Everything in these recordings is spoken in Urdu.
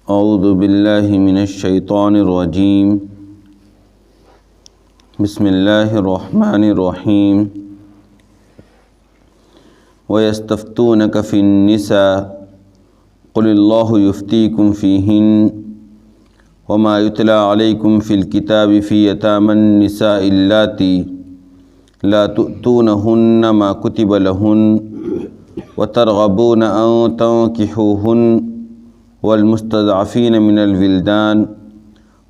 اعوذ باللہ من الشیطان الرجیم بسم اللہ الرحمن الرحیم وَيَسْتَفْتُونَكَ فِي النِّسَاءِ قُلِ اللَّهُ يُفْتِيكُمْ فِيهِنَّ وَمَا يُتْلَى عَلَيْكُمْ فِي الْكِتَابِ فِي يَتَامَى النِّسَاءِ اللَّاتِي لَا تُؤْتُونَهُنَّ مَا كُتِبَ لَهُنَّ وَتَرْغَبُونَ أَن تَنكِحُوهُنَّ والمستضعفين من الولدان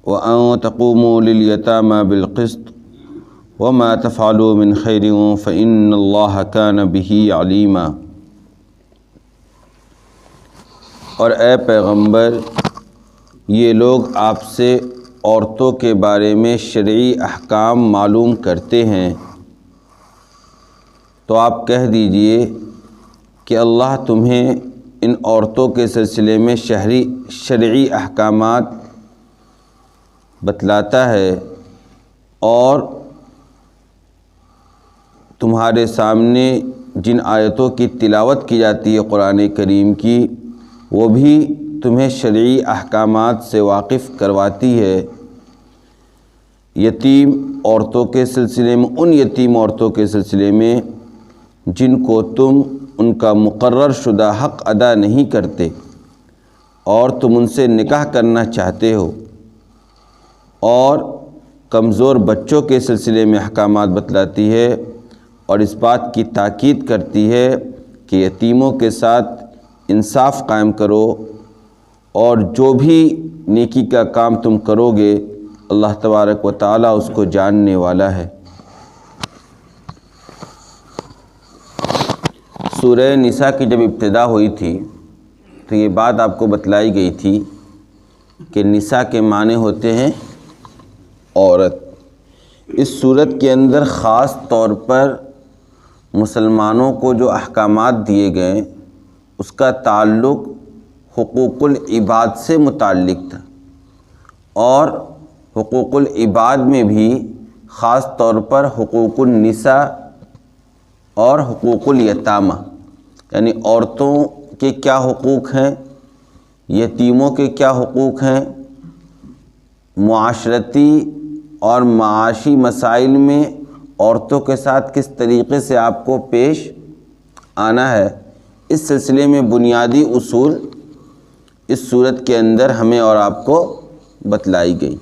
وأن تقوموا لليتامى بالقسط وما تفعلوا من خير فإن الله كان به عليما۔ اور اے پیغمبر، یہ لوگ آپ سے عورتوں کے بارے میں شرعی احکام معلوم کرتے ہیں، تو آپ کہہ دیجئے کہ اللہ تمہیں ان عورتوں کے سلسلے میں شرعی احکامات بتلاتا ہے، اور تمہارے سامنے جن آیتوں کی تلاوت کی جاتی ہے قرآن کریم کی، وہ بھی تمہیں شرعی احکامات سے واقف کرواتی ہے۔ یتیم عورتوں کے سلسلے میں، ان یتیم عورتوں کے سلسلے میں جن کو تم ان کا مقرر شدہ حق ادا نہیں کرتے اور تم ان سے نکاح کرنا چاہتے ہو، اور کمزور بچوں کے سلسلے میں احکامات بتلاتی ہے، اور اس بات کی تاکید کرتی ہے کہ یتیموں کے ساتھ انصاف قائم کرو، اور جو بھی نیکی کا کام تم کرو گے اللہ تبارک و تعالیٰ اس کو جاننے والا ہے۔ سورہ نساء کی جب ابتدا ہوئی تھی تو یہ بات آپ کو بتلائی گئی تھی کہ نساء کے معنی ہوتے ہیں عورت۔ اس صورت کے اندر خاص طور پر مسلمانوں کو جو احکامات دیے گئے اس کا تعلق حقوق العباد سے متعلق تھا، اور حقوق العباد میں بھی خاص طور پر حقوق النساء اور حقوق الیتامہ، یعنی عورتوں کے کیا حقوق ہیں، یتیموں کے کیا حقوق ہیں، معاشرتی اور معاشی مسائل میں عورتوں کے ساتھ کس طریقے سے آپ کو پیش آنا ہے، اس سلسلے میں بنیادی اصول اس صورت کے اندر ہمیں اور آپ کو بتلائی گئی۔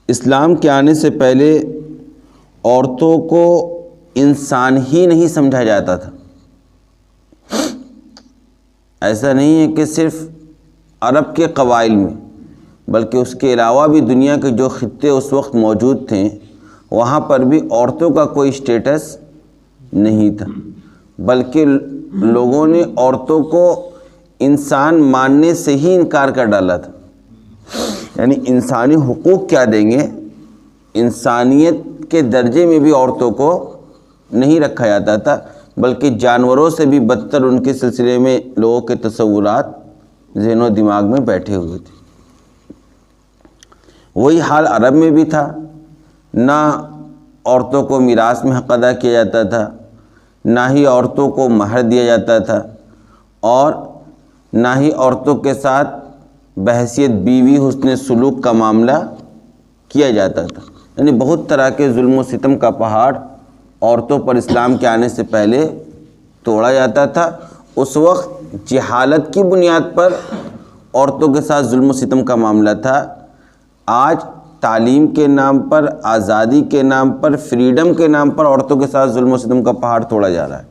اسلام کے آنے سے پہلے عورتوں کو انسان ہی نہیں سمجھا جاتا تھا۔ ایسا نہیں ہے کہ صرف عرب کے قبائل میں، بلکہ اس کے علاوہ بھی دنیا کے جو خطے اس وقت موجود تھے وہاں پر بھی عورتوں کا کوئی اسٹیٹس نہیں تھا، بلکہ لوگوں نے عورتوں کو انسان ماننے سے ہی انکار کر ڈالا تھا۔ یعنی انسانی حقوق کیا دیں گے، انسانیت کے درجے میں بھی عورتوں کو نہیں رکھا جاتا تھا، بلکہ جانوروں سے بھی بدتر ان کے سلسلے میں لوگوں کے تصورات ذہن و دماغ میں بیٹھے ہوئے تھے۔ وہی حال عرب میں بھی تھا، نہ عورتوں کو میراث میں حق ادا کیا جاتا تھا، نہ ہی عورتوں کو مہر دیا جاتا تھا، اور نہ ہی عورتوں کے ساتھ بحیثیت بیوی حسن سلوک کا معاملہ کیا جاتا تھا۔ یعنی بہت طرح کے ظلم و ستم کا پہاڑ عورتوں پر اسلام کے آنے سے پہلے توڑا جاتا تھا۔ اس وقت جہالت کی بنیاد پر عورتوں کے ساتھ ظلم و ستم کا معاملہ تھا۔ آج تعلیم کے نام پر، آزادی کے نام پر، فریڈم کے نام پر عورتوں کے ساتھ ظلم و ستم کا پہاڑ توڑا جا رہا ہے۔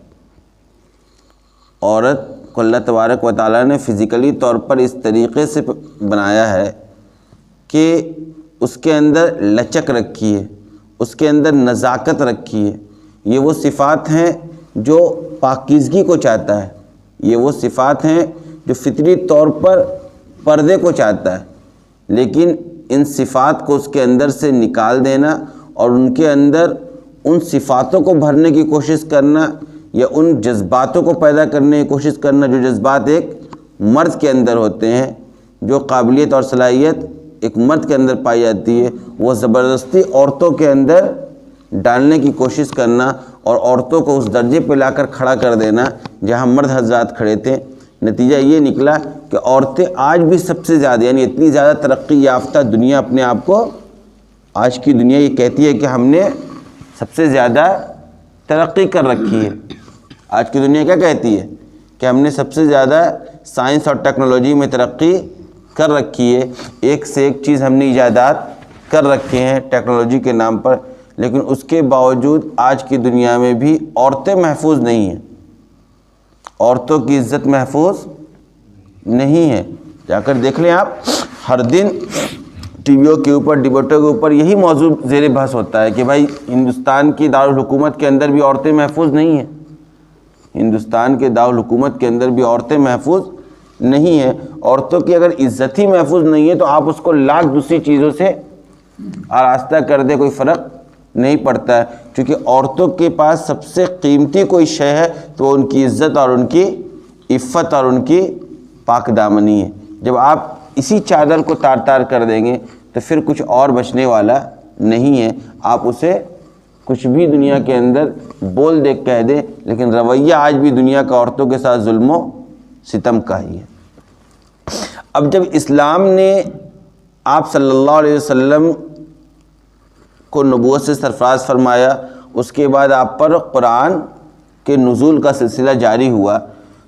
عورت کو اللہ تبارک و تعالیٰ نے فزیکلی طور پر اس طریقے سے بنایا ہے کہ اس کے اندر لچک رکھی ہے، اس کے اندر نزاکت رکھی ہے۔ یہ وہ صفات ہیں جو پاکیزگی کو چاہتا ہے، یہ وہ صفات ہیں جو فطری طور پر پردے کو چاہتا ہے، لیکن ان صفات کو اس کے اندر سے نکال دینا اور ان کے اندر ان صفاتوں کو بھرنے کی کوشش کرنا، یا ان جذباتوں کو پیدا کرنے کی کوشش کرنا جو جذبات ایک مرد کے اندر ہوتے ہیں، جو قابلیت اور صلاحیت ایک مرد کے اندر پائی جاتی ہے، وہ زبردستی عورتوں کے اندر ڈالنے کی کوشش کرنا اور عورتوں کو اس درجے پہ لا کر کھڑا کر دینا جہاں مرد حضرات کھڑے تھے۔ نتیجہ یہ نکلا کہ عورتیں آج بھی سب سے زیادہ، یعنی اتنی زیادہ ترقی یافتہ دنیا اپنے آپ کو، آج کی دنیا یہ کہتی ہے کہ ہم نے سب سے زیادہ ترقی کر رکھی ہے۔ آج کی دنیا کیا کہتی ہے کہ ہم نے سب سے زیادہ سائنس اور ٹیکنالوجی میں ترقی کر رکھی ہے، ایک سے ایک چیز ہم نے ایجادات کر رکھے ہیں ٹیکنالوجی کے نام پر، لیکن اس کے باوجود آج کی دنیا میں بھی عورتیں محفوظ نہیں ہیں، عورتوں کی عزت محفوظ نہیں ہے۔ جا کر دیکھ لیں آپ، ہر دن ٹی ویوں کے اوپر، ڈبیٹوں کے اوپر یہی موضوع زیر بحث ہوتا ہے کہ بھائی ہندوستان کی دارالحکومت کے اندر بھی عورتیں محفوظ نہیں ہیں، ہندوستان کے دارالحکومت کے اندر بھی عورتیں محفوظ نہیں ہیں۔ عورتوں کی اگر عزت ہی محفوظ نہیں ہے تو آپ اس کو لاکھ دوسری چیزوں سے آراستہ کر دے، کوئی فرق نہیں پڑتا ہے، کیونکہ عورتوں کے پاس سب سے قیمتی کوئی شے ہے تو وہ ان کی عزت اور ان کی عفت اور ان کی پاک دامنی ہے۔ جب آپ اسی چادر کو تار تار کر دیں گے تو پھر کچھ اور بچنے والا نہیں ہے۔ آپ اسے کچھ بھی دنیا کے اندر بول دے کہہ دیں، لیکن رویہ آج بھی دنیا کا عورتوں کے ساتھ ظلم و ستم کا ہی ہے۔ اب جب اسلام نے آپ صلی اللہ علیہ وسلم کو نبوت سے سرفراز فرمایا، اس کے بعد آپ پر قرآن کے نزول کا سلسلہ جاری ہوا،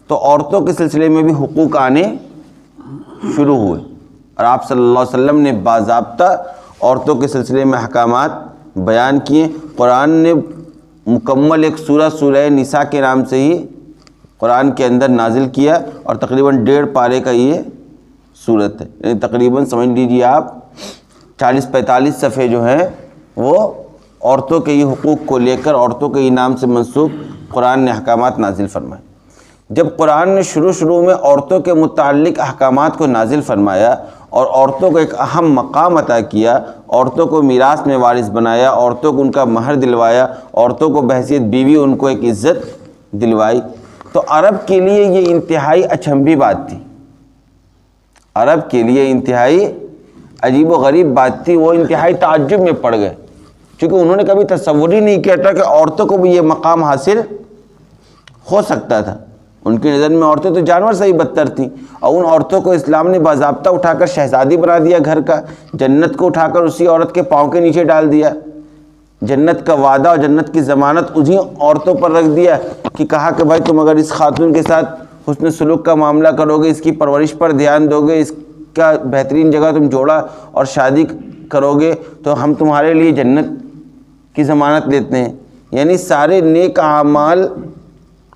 تو عورتوں کے سلسلے میں بھی حقوق آنے شروع ہوئے، اور آپ صلی اللہ علیہ وسلم نے باضابطہ عورتوں کے سلسلے میں احکامات بیان کیے۔ قرآن نے مکمل ایک سورہ نساء کے نام سے ہی قرآن کے اندر نازل کیا، اور تقریباً 1.5 پارے کا یہ سورت ہے، یعنی تقریباً سمجھ لیجیے آپ 40-45 صفحے جو ہیں وہ عورتوں کے یہ حقوق کو لے کر، عورتوں کے انعام سے منسوب قرآن نے احکامات نازل فرمائے۔ جب قرآن نے شروع میں عورتوں کے متعلق احکامات کو نازل فرمایا اور عورتوں کو ایک اہم مقام عطا کیا، عورتوں کو میراث میں وارث بنایا، عورتوں کو ان کا مہر دلوایا، عورتوں کو بحیثیت بیوی ان کو ایک عزت دلوائی، تو عرب کے لیے یہ انتہائی اچنبھی بات تھی، عرب کے لیے انتہائی عجیب و غریب بات تھی۔ وہ انتہائی تعجب میں پڑ گئے، کیونکہ انہوں نے کبھی تصور ہی نہیں کیا تھا کہ عورتوں کو بھی یہ مقام حاصل ہو سکتا تھا۔ ان کی نظر میں عورتیں تو جانور سے ہی بدتر تھیں، اور ان عورتوں کو اسلام نے باضابطہ اٹھا کر شہزادی بنا دیا گھر کا، جنت کو اٹھا کر اسی عورت کے پاؤں کے نیچے ڈال دیا، جنت کا وعدہ اور جنت کی ضمانت انہی عورتوں پر رکھ دیا کہ کہا کہ بھائی تم اگر اس خاتون کے ساتھ حسن سلوک کا معاملہ کرو گے، اس کی پرورش پر دھیان دو گے، اس کا بہترین جگہ تم جوڑا اور شادی کرو گے تو ہم تمہارے لیے جنت کی ضمانت لیتے ہیں۔ یعنی سارے نیک اعمال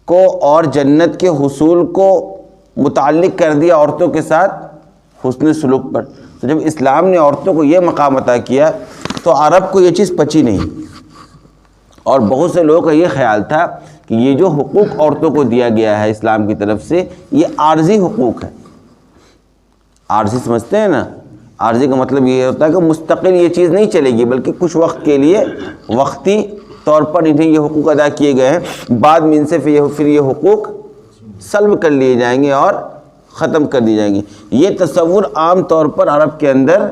کو اور جنت کے حصول کو متعلق کر دیا عورتوں کے ساتھ حسن سلوک پر۔ تو جب اسلام نے عورتوں کو یہ مقام عطا کیا تو عرب کو یہ چیز پچی نہیں، اور بہت سے لوگوں کا یہ خیال تھا کہ یہ جو حقوق عورتوں کو دیا گیا ہے اسلام کی طرف سے، یہ عارضی حقوق ہے۔ عارضی سمجھتے ہیں نا، عارضی کا مطلب یہ ہوتا ہے کہ مستقل یہ چیز نہیں چلے گی، بلکہ کچھ وقت کے لیے وقتی طور پر انہیں یہ حقوق ادا کیے گئے ہیں، بعد میں ان سے پھر یہ حقوق سلب کر لیے جائیں گے اور ختم کر دی جائیں گے۔ یہ تصور عام طور پر عرب کے اندر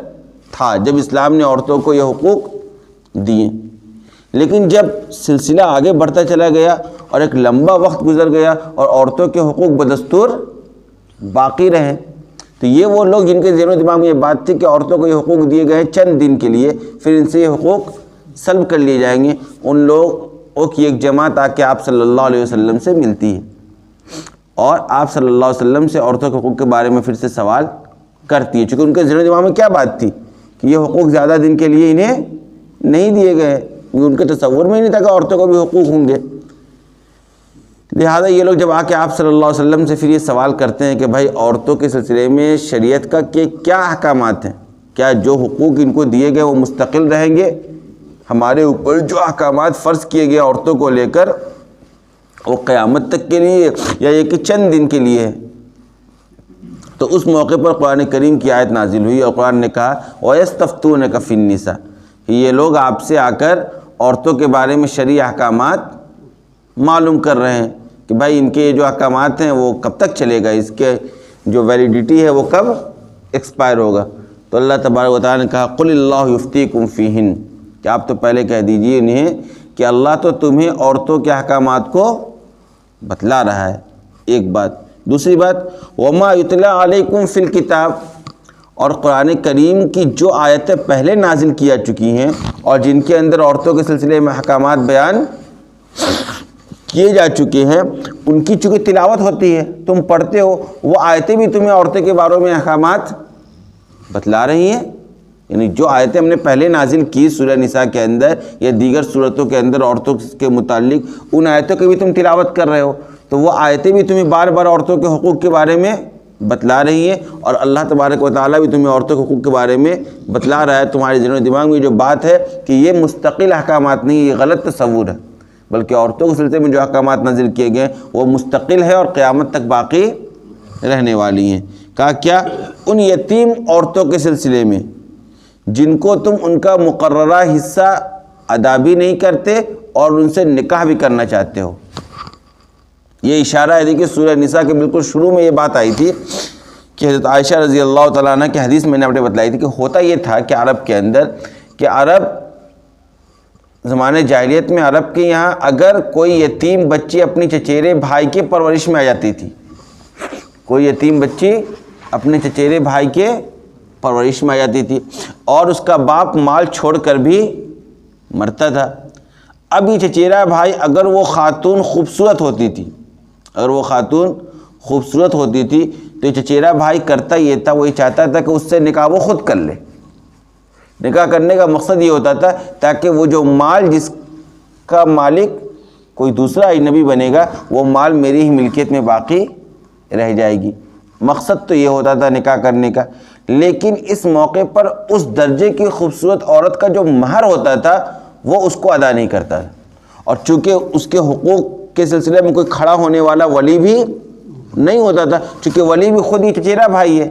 تھا جب اسلام نے عورتوں کو یہ حقوق دیے، لیکن جب سلسلہ آگے بڑھتا چلا گیا اور ایک لمبا وقت گزر گیا اور عورتوں کے حقوق بدستور باقی رہے، تو یہ وہ لوگ جن کے ذہن و دماغ میں یہ بات تھی کہ عورتوں کو یہ حقوق دیے گئے ہیں چند دن کے لیے، پھر ان سے یہ حقوق سلب کر لیے جائیں گے، ان لوگوں کی ایک جماعت آ کے آپ صلی اللہ علیہ وسلم سے ملتی ہے اور آپ صلی اللہ علیہ وسلم سے عورتوں کے حقوق کے بارے میں پھر سے سوال کرتی ہے، چونکہ ان کے ذہن و دماغ میں کیا بات تھی کہ یہ حقوق زیادہ دن کے لیے انہیں نہیں دیے گئے، ان کے تصور میں ہی نہیں تھا کہ عورتوں کو بھی حقوق ہوں گے۔ لہٰذا یہ لوگ جب آ کے آپ صلی اللہ علیہ وسلم سے پھر یہ سوال کرتے ہیں کہ بھائی عورتوں کے سلسلے میں شریعت کا کیا احکامات ہیں، کیا جو حقوق ان کو دیے گئے وہ مستقل رہیں گے، ہمارے اوپر جو احکامات فرض کیے گئے عورتوں کو لے کر وہ قیامت تک کے لیے یا یہ کہ چند دن کے لیے ہے۔ تو اس موقع پر قرآن کریم کی آیت نازل ہوئی اور قرآن نے کہا وَيَسْتَفْتُونَكَ فِي النِّسَاءِ، کہ یہ لوگ آپ سے آ کر عورتوں کے بارے میں شرعی احکامات معلوم کر رہے ہیں کہ بھائی ان کے جو احکامات ہیں وہ کب تک چلے گا، اس کے جو ویلیڈیٹی ہے وہ کب ایکسپائر ہوگا۔ تو اللہ تبارک و تعالیٰ نے کہا قُلِ اللَّهُ يُفْتِيكُمْ فِيهِنَّ، کہ آپ تو پہلے کہہ دیجئے انہیں کہ اللہ تو تمہیں عورتوں کے احکامات کو بتلا رہا ہے۔ ایک بات دوسری بات وما یتلا علیکم فی الکتاب، اور قرآن کریم کی جو آیتیں پہلے نازل کیا چکی ہیں اور جن کے اندر عورتوں کے سلسلے میں احکامات بیان کیے جا چکے ہیں، ان کی چونکہ تلاوت ہوتی ہے، تم پڑھتے ہو، وہ آیتیں بھی تمہیں عورتوں کے بارے میں احکامات بتلا رہی ہیں۔ یعنی جو آیتیں ہم نے پہلے نازل کی سورہ نساء کے اندر یا دیگر صورتوں کے اندر عورتوں کے متعلق، ان آیتوں کی بھی تم تلاوت کر رہے ہو، تو وہ آیتیں بھی تمہیں بار بار عورتوں کے حقوق کے بارے میں بتلا رہی ہیں، اور اللہ تبارک و تعالیٰ بھی تمہیں عورتوں کے حقوق کے بارے میں بتلا رہا ہے۔ تمہارے ذہن و دماغ میں جو بات ہے کہ یہ مستقل احکامات نہیں، یہ غلط تصور ہے، بلکہ عورتوں کے سلسلے میں جو احکامات نازل کیے گئے وہ مستقل ہے اور قیامت تک باقی رہنے والی ہیں۔ کہا کیا؟ ان یتیم عورتوں کے سلسلے میں جن کو تم ان کا مقررہ حصہ ادا بھی نہیں کرتے اور ان سے نکاح بھی کرنا چاہتے ہو۔ یہ اشارہ ہے، دیکھیے سورہ نساء کے بالکل شروع میں یہ بات آئی تھی کہ حضرت عائشہ رضی اللہ تعالیٰ عنہ کی حدیث میں نے آپ نے بتلائی تھی کہ ہوتا یہ تھا کہ عرب کے اندر کہ عرب زمانے جاہلیت میں عرب کے یہاں اگر کوئی یتیم بچی اپنی چچیرے بھائی کے پرورش میں آ جاتی تھی، کوئی یتیم بچی اپنے چچیرے بھائی کے پرورش میں آ جاتی تھی اور اس کا باپ مال چھوڑ کر بھی مرتا تھا، اب یہ چچیرا بھائی اگر وہ خاتون خوبصورت ہوتی تھی، اگر وہ خاتون خوبصورت ہوتی تھی تو یہ چچیرا بھائی کرتا یہ تھا، وہ یہ چاہتا تھا کہ اس سے نکاح وہ خود کر لے۔ نکاح کرنے کا مقصد یہ ہوتا تھا تاکہ وہ جو مال جس کا مالک کوئی دوسرا اجنبی بنے گا وہ مال میری ہی ملکیت میں باقی رہ جائے گی۔ مقصد تو یہ ہوتا تھا نکاح کرنے کا، لیکن اس موقع پر اس درجے کی خوبصورت عورت کا جو مہر ہوتا تھا وہ اس کو ادا نہیں کرتا تھا، اور چونکہ اس کے حقوق کے سلسلے میں کوئی کھڑا ہونے والا ولی بھی نہیں ہوتا تھا، چونکہ ولی بھی خود یہ چچیرا بھائی ہے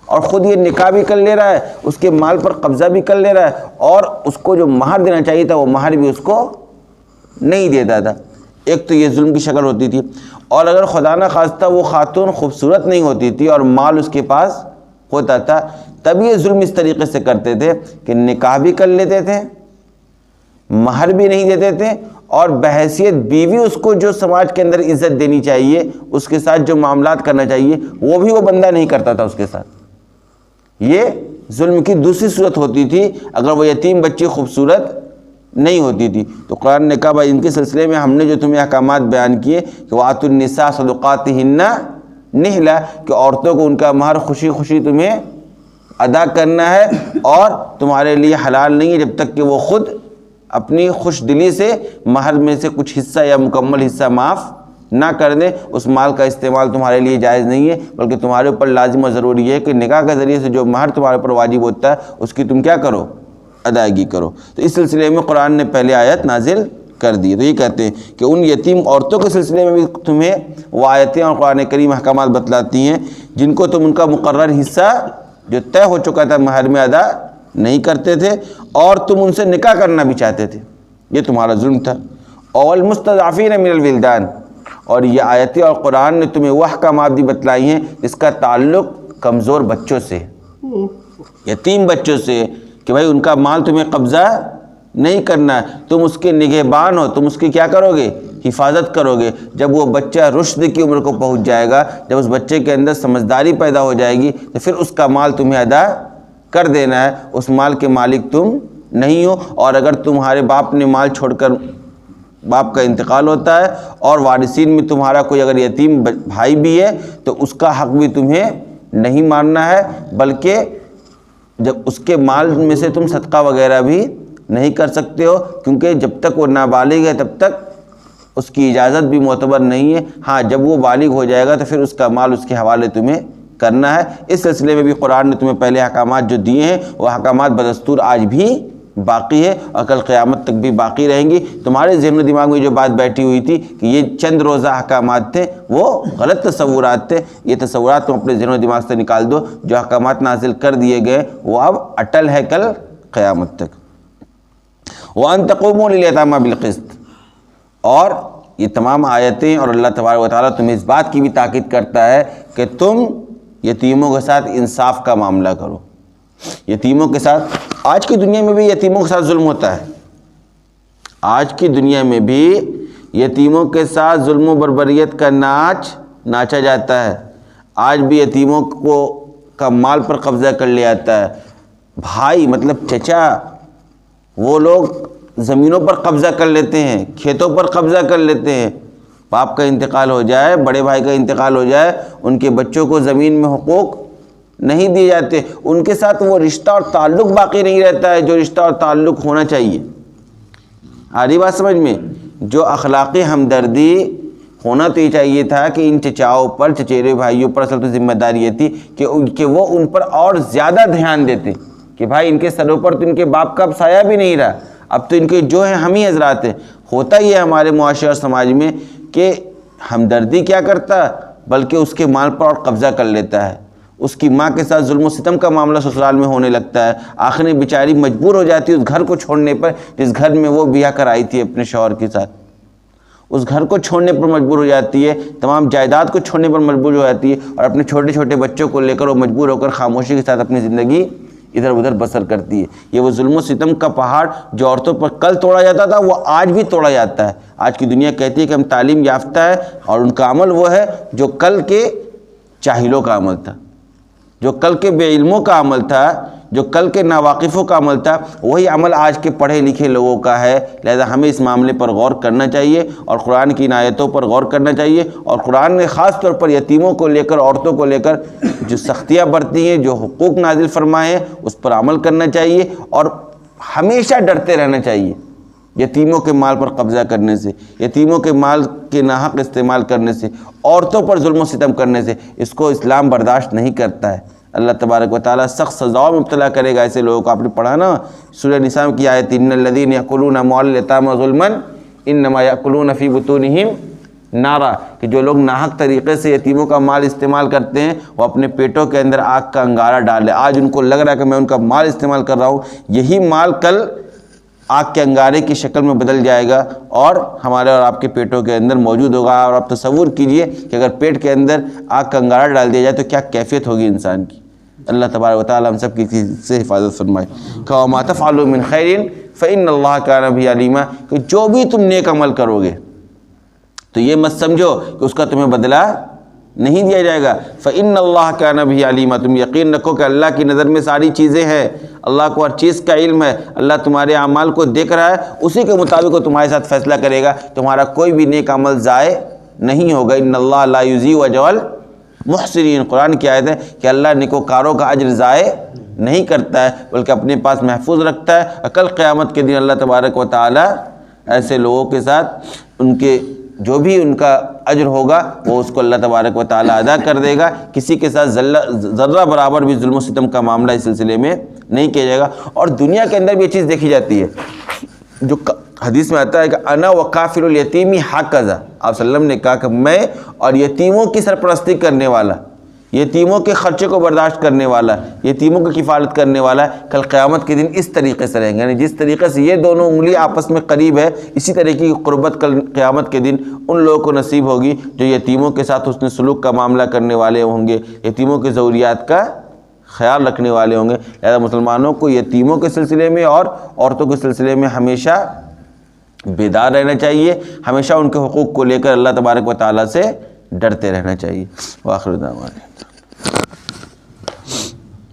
اور خود یہ نکاح بھی کر لے رہا ہے، اس کے مال پر قبضہ بھی کر لے رہا ہے، اور اس کو جو مہر دینا چاہیے تھا وہ مہر بھی اس کو نہیں دیتا تھا۔ ایک تو یہ ظلم کی شکل ہوتی تھی، اور اگر خدا نہ خواستہ وہ خاتون خوبصورت نہیں ہوتی تھی اور مال اس کے پاس ہوتا تھا، تب یہ ظلم اس طریقے سے کرتے تھے کہ نکاح بھی کر لیتے تھے، مہر بھی نہیں دیتے تھے، اور بحیثیت بیوی اس کو جو سماج کے اندر عزت دینی چاہیے، اس کے ساتھ جو معاملات کرنا چاہیے وہ بھی وہ بندہ نہیں کرتا تھا اس کے ساتھ۔ یہ ظلم کی دوسری صورت ہوتی تھی اگر وہ یتیم بچی خوبصورت نہیں ہوتی تھی۔ تو قرآن نے کہا بھائی ان کے سلسلے میں ہم نے جو تمہیں احکامات بیان کیے کہ وَآتُوا النِّسَاءَ صَدُقَاتِهِنَّ نِحْلَةً، کہ عورتوں کو ان کا مہر خوشی خوشی تمہیں ادا کرنا ہے، اور تمہارے لیے حلال نہیں ہے جب تک کہ وہ خود اپنی خوش دلی سے مہر میں سے کچھ حصہ یا مکمل حصہ معاف نہ کر دیں۔ اس مال کا استعمال تمہارے لیے جائز نہیں ہے، بلکہ تمہارے اوپر لازم و ضروری ہے کہ نکاح کے ذریعے سے جو مہر تمہارے اوپر واجب ہوتا ہے اس کی تم کیا کرو؟ ادائیگی کرو۔ تو اس سلسلے میں قرآن نے پہلے آیت نازل کر دی۔ تو یہ کہتے ہیں کہ ان یتیم عورتوں کے سلسلے میں بھی تمہیں وہ آیتیں اور قرآن کریم احکامات بتلاتی ہیں جن کو تم ان کا مقرر حصہ جو طے ہو چکا تھا مہر میں ادا نہیں کرتے تھے، اور تم ان سے نکاح کرنا بھی چاہتے تھے، یہ تمہارا ظلم تھا۔ والمستضعفین من الولدان، اور یہ آیتیں اور قرآن نے تمہیں وہ احکامات بھی بتلائی ہیں جس کا تعلق کمزور بچوں سے، یتیم بچوں سے، کہ بھائی ان کا مال تمہیں قبضہ نہیں کرنا ہے، تم اس کے نگہبان ہو، تم اس کی کیا کرو گے؟ حفاظت کرو گے۔ جب وہ بچہ رشد کی عمر کو پہنچ جائے گا، جب اس بچے کے اندر سمجھداری پیدا ہو جائے گی، تو پھر اس کا مال تمہیں ادا کر دینا ہے، اس مال کے مالک تم نہیں ہو۔ اور اگر تمہارے باپ نے مال چھوڑ کر باپ کا انتقال ہوتا ہے اور وارثین میں تمہارا کوئی اگر یتیم بھائی بھی ہے تو اس کا حق بھی تمہیں نہیں ماننا ہے، بلکہ جب اس کے مال میں سے تم صدقہ وغیرہ بھی نہیں کر سکتے ہو، کیونکہ جب تک وہ نابالغ ہے تب تک اس کی اجازت بھی معتبر نہیں ہے۔ ہاں جب وہ بالغ ہو جائے گا تو پھر اس کا مال اس کے حوالے تمہیں کرنا ہے۔ اس سلسلے میں بھی قرآن نے تمہیں پہلے احکامات جو دیے ہیں وہ احکامات بدستور آج بھی باقی ہے اور کل قیامت تک بھی باقی رہیں گی۔ تمہارے ذہن و دماغ میں جو بات بیٹھی ہوئی تھی کہ یہ چند روزہ احکامات تھے وہ غلط تصورات تھے، یہ تصورات تم اپنے ذہن و دماغ سے نکال دو۔ جو احکامات نازل کر دیے گئے وہ اب اٹل ہے کل قیامت تک۔ وَأَن تَقُومُوا لِلْيَتَامَىٰ بِالْقِسْطِ، اور یہ تمام آیتیں اور اللہ تبارک و تعالیٰ تمہیں اس بات کی بھی تاکید کرتا ہے کہ تم یتیموں کے ساتھ انصاف کا معاملہ کرو۔ یتیموں کے ساتھ آج کی دنیا میں بھی یتیموں کے ساتھ ظلم ہوتا ہے، آج کی دنیا میں بھی یتیموں کے ساتھ ظلم و بربریت کا ناچ ناچا جاتا ہے، آج بھی یتیموں کا مال پر قبضہ کر لیا جاتا ہے۔ بھائی مطلب چچا، وہ لوگ زمینوں پر قبضہ کر لیتے ہیں، کھیتوں پر قبضہ کر لیتے ہیں۔ باپ کا انتقال ہو جائے، بڑے بھائی کا انتقال ہو جائے، ان کے بچوں کو زمین میں حقوق نہیں دیے جاتے، ان کے ساتھ وہ رشتہ اور تعلق باقی نہیں رہتا ہے جو رشتہ اور تعلق ہونا چاہیے۔ آ رہی بات سمجھ میں؟ جو اخلاقی ہمدردی ہونا تو یہ چاہیے تھا کہ ان چچاؤں پر، چچیرے بھائیوں پر اصل تو ذمہ داری یہ تھی کہ وہ ان پر اور زیادہ دھیان دیتے کہ بھائی ان کے سروں پر تو ان کے باپ کا اب سایہ بھی نہیں رہا، اب تو ان کے جو ہیں ہم ہی حضرات ہیں۔ ہوتا ہی ہے ہمارے معاشرے اور سماج میں کہ ہمدردی کیا کرتا بلکہ اس کے مال پر اور قبضہ کر لیتا ہے، اس کی ماں کے ساتھ ظلم و ستم کا معاملہ سسرال میں ہونے لگتا ہے، آخر میں بیچاری مجبور ہو جاتی ہے اس گھر کو چھوڑنے پر جس گھر میں وہ بیاہ کر آئی تھی اپنے شوہر کے ساتھ، اس گھر کو چھوڑنے پر مجبور ہو جاتی ہے، تمام جائیداد کو چھوڑنے پر مجبور ہو جاتی ہے، اور اپنے چھوٹے چھوٹے بچوں کو لے کر وہ مجبور ہو کر خاموشی کے ساتھ اپنی زندگی ادھر ادھر بسر کرتی ہے۔ یہ وہ ظلم و ستم کا پہاڑ جو عورتوں پر کل توڑا جاتا تھا وہ آج بھی توڑا جاتا ہے۔ آج کی دنیا کہتی ہے کہ ہم تعلیم یافتہ ہے، اور ان کا عمل وہ ہے جو کل کے جاہلوں کا عمل تھا، جو کل کے بے علموں کا عمل تھا، جو کل کے ناواقفوں کا عمل تھا، وہی عمل آج کے پڑھے لکھے لوگوں کا ہے۔ لہذا ہمیں اس معاملے پر غور کرنا چاہیے اور قرآن کی ان آیتوں پر غور کرنا چاہیے، اور قرآن نے خاص طور پر یتیموں کو لے کر، عورتوں کو لے کر جو سختیاں برتی ہیں، جو حقوق نازل فرمائے ہیں، اس پر عمل کرنا چاہیے، اور ہمیشہ ڈرتے رہنا چاہیے یتیموں کے مال پر قبضہ کرنے سے، یتیموں کے مال کے ناحق استعمال کرنے سے، عورتوں پر ظلم و ستم کرنے سے۔ اس کو اسلام برداشت نہیں کرتا ہے۔ اللہ تبارک و تعالیٰ سخت سزاؤں میں مبتلا کرے گا ایسے لوگوں کو۔ آپ نے پڑھا نا سورہ نساء کی آیت، ان الذین یأکلون اموال الیتامی ظلما انما یأکلون فی بطونہم نارا، کہ جو لوگ ناحق طریقے سے یتیموں کا مال استعمال کرتے ہیں وہ اپنے پیٹوں کے اندر آگ کا انگارہ ڈالے۔ آج ان کو لگ رہا ہے کہ میں ان کا مال استعمال کر رہا ہوں، یہی مال کل آگ کے انگارے کی شکل میں بدل جائے گا اور ہمارے اور آپ کے پیٹوں کے اندر موجود ہوگا۔ اور آپ تصور کیجئے کہ اگر پیٹ کے اندر آگ کا انگارہ ڈال دیا جائے تو کیا کیفیت ہوگی انسان کی۔ اللہ تبارک و تعالیٰ ہم سب کی چیز سے حفاظت فرمائے۔ وَمَا تَفْعَلُوا مِنْ خَيْرٍ فَإِنَّ اللَّهَ كَانَ بِهِ عَلِيمًا، کہ جو بھی تم نیک عمل کرو گے تو یہ مت سمجھو کہ اس کا تمہیں بدلہ نہیں دیا جائے گا۔ فَإِنَّ اللَّهَ كَانَ بِهِ عَلِيمًا، تم یقین رکھو کہ اللہ کی نظر میں ساری چیزیں ہیں، اللہ کو ہر چیز کا علم ہے، اللہ تمہارے اعمال کو دیکھ رہا ہے، اسی کے مطابق وہ تمہارے ساتھ فیصلہ کرے گا۔ تمہارا کوئی بھی نیک عمل ضائع نہیں ہوگا۔ ان اللہ لا یضیع اجر المحسنین، قرآن کی آیت ہے کہ اللہ نیکوکاروں کا اجر ضائع نہیں کرتا ہے بلکہ اپنے پاس محفوظ رکھتا ہے۔ کل قیامت کے دن اللہ تبارک و تعالی ایسے لوگوں کے ساتھ ان کے جو بھی ان کا اجر ہوگا وہ اس کو اللہ تبارک و تعالی ادا کر دے گا۔ کسی کے ساتھ ذرہ برابر بھی ظلم و ستم کا معاملہ اس سلسلے میں نہیں کیا جائے گا۔ اور دنیا کے اندر بھی یہ چیز دیکھی جاتی ہے جو حدیث میں آتا ہے کہ انا وکافل الیتیم ہکذا، آپ صلی اللہ علیہ وسلم نے کہا کہ میں اور یتیموں کی سرپرستی کرنے والا، یتیموں کے خرچے کو برداشت کرنے والا، یتیموں کی کفالت کرنے والا کل قیامت کے دن اس طریقے سے رہیں گے، یعنی جس طریقے سے یہ دونوں انگلی آپس میں قریب ہے اسی طریقے کی قربت کل قیامت کے دن ان لوگوں کو نصیب ہوگی جو یتیموں کے ساتھ حسن سلوک کا معاملہ کرنے والے ہوں گے، یتیموں کے ضروریات کا خیال رکھنے والے ہوں گے۔ لہذا مسلمانوں کو یتیموں کے سلسلے میں اور عورتوں کے سلسلے میں ہمیشہ بیدار رہنا چاہیے، ہمیشہ ان کے حقوق کو لے کر اللہ تبارک و تعالیٰ سے ڈرتے رہنا چاہیے۔ وآخر دعوانا